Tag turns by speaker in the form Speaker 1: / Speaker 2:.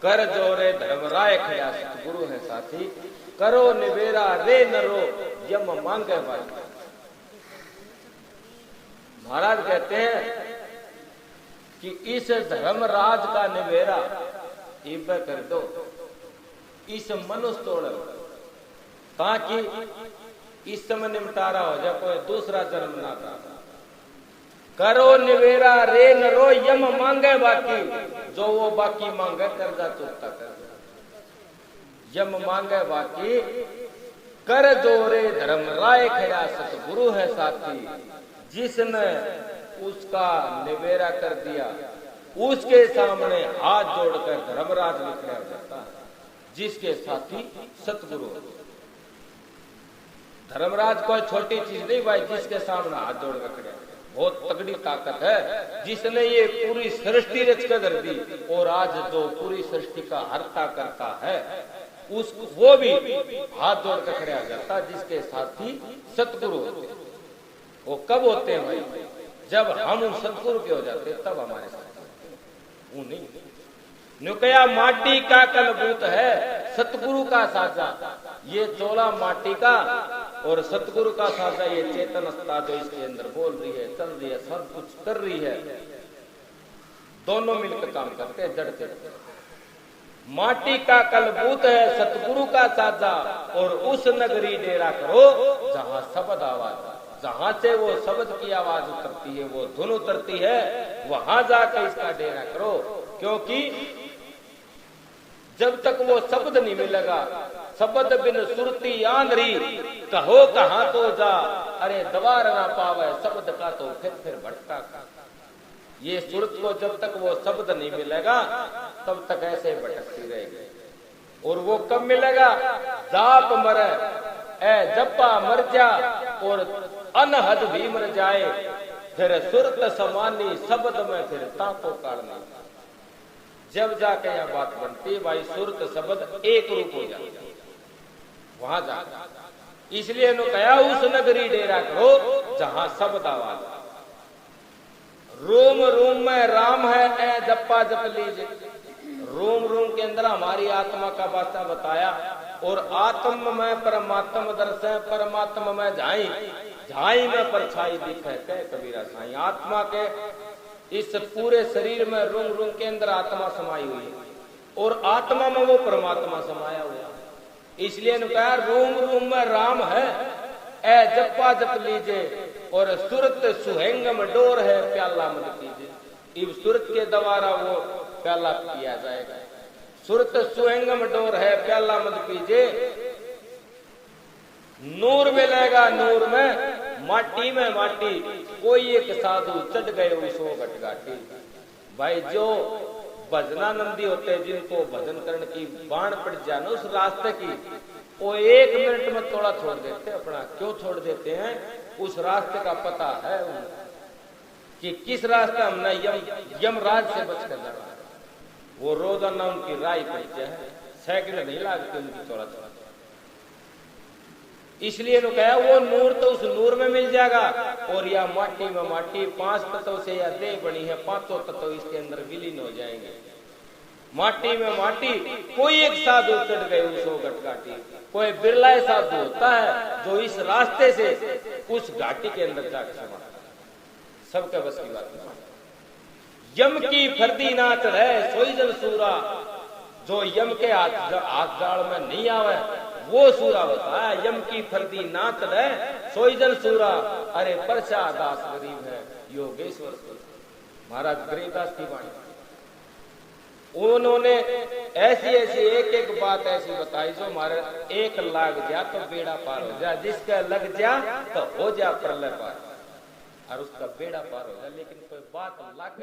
Speaker 1: कर जोरे धर्मराय खया सतगुरु है साथी, करो निवेरा रे नरो यम मांगे भाई। महाराज कहते हैं कि इस धर्मराज का निवेरा इब कर दो, इस मनुष्य तोड़, ताकि इस समय निमटारा हो जाए, कोई दूसरा जन्म ना कर। करो निवेरा रे नरो यम मांगे बाकी, जो वो बाकी मांगे कर्जा चुकता कर। यम मांगे बाकी कर जोरे धर्मराय खड़ा सतगुरु है साथी, जिसने उसका निवेरा कर दिया उसके सामने हाथ जोड़कर धर्मराज भी खड़ा जाता है, जिसके साथी सतगुरु। धर्मराज कोई छोटी चीज नहीं भाई, जिसके सामने हाथ जोड़कर खड़ा। बहुत तगड़ी ताकत है जिसने ये पूरी सृष्टि रच कर धर दी। और आज जो पूरी सृष्टि का हर्ता करता है उस वो भी हाथ जोड़ कर खड़ा जाता जिसके साथी सतगुरु होते। वो कब होते हैं भाई? जब हम उन सतगुरु के हो जाते तब हमारे साथ। वो नहीं नुकया माटी का कलबूत है सतगुरु का साजा। ये चोला माटी का और सतगुरु का साजा, ये चेतन अवस्था जो इसके अंदर बोल रही है, चल रही है, सब कुछ कर रही है, दोनों मिलकर काम करते हैं जड़ से। माटी का कलबूत है सतगुरु का साजा और उस नगरी डेरा करो जहां शब्द आवाज, जहां से वो शब्द की आवाज उतरती है, वो धुन उतरती है, वहां जाकर इसका डेरा करो। क्योंकि जब तक वो शब्द नहीं मिलेगा, शब्द बिन सुरती आंधरी कहो कहां तो जा, अरे दवार ना पावे शब्द का तो फिर भटका। ये सुरत को जब तक वो शब्द नहीं मिलेगा तब तक ऐसे भटकती रहेगी। और वो कब मिलेगा? जाप मरे ए जप्पा मर जा और अनहद भी मर जाए, फिर सुरत समानी शब्द में फिर ताको काढ़ना। जब जाके यह बात बनती भाई सुरत शब्द एक रूप हो जाता वहां जा। इसलिए कहा उस नगरी डेरा करो जहां शब्द आवाज। रोम रोम में राम है ए जप्पा जप लीजिए। रोम रोम के अंदर हमारी आत्मा का वास्ता बताया और आत्म में परमात्मा दर्श है, परमात्मा में झाई, झाई में परछाई दिखे कह कबीरा साई। आत्मा के इस पूरे शरीर में रूम रूम के अंदर आत्मा समाई हुई है और आत्मा में वो परमात्मा समाया हुआ है। इसलिए कहा रोम रोम में राम है ए जप्पा जप लीजिए और सुरत सुहेंगम डोर है प्याला मत कीजिए। इस सुरत के द्वारा वो प्याला पिया जाएगा। सुरत सुहेंगम डोर है प्याला मत कीजिए। नूर मिलेगा नूर में, माटी में माटी, कोई एक साधु चढ़ गए उसो घटघाटी। भाई जो भजनानंदी होते हैं जिनको भजन करने की बाण पड़ जाए उस रास्ते की, वो 1 मिनट में थोड़ा छोड़ देते हैं अपना। क्यों छोड़ देते हैं? उस रास्ते का पता है कि किस रास्ते हमने यमराज से बचकर जाना। वो रोजाना उनकी राय पड़ती है, सेकंड नहीं लागती उनकी थोड़ा थोड़ा। इसलिए कहा वो नूर तो उस नूर में मिल जाएगा। और या माटी में माटी, 5 तत्व से या देह बनी है, 5 तत्व इसके अंदर विलीन हो जाएंगे। माटी में माटी, कोई एक साधु चढ़ गए उसो घटघाटी। कोई बिरला साधु होता है जो इस रास्ते से उस घाटी के अंदर जाकर समा। सबके बस की बात नहीं। यम की फर्दी ना चढ़े सोई जन सूरा, जो यम के हाथ जाल में नहीं आवे वो सूरा होता है। यम की फर्दी ना चढ़े सोई जन सूरा, अरे परचा दास गरीब है योगेश्वर महाराज गरीबदास की वाणी। उन्होंने ऐसी ऐसी एक एक बात ऐसी बताई जो हमारे एक लाग जा तो बेड़ा पार हो जा, जिसका लग जा तो हो जा प्रलय पार, और उसका बेड़ा पार हो जा। लेकिन कोई बात लाग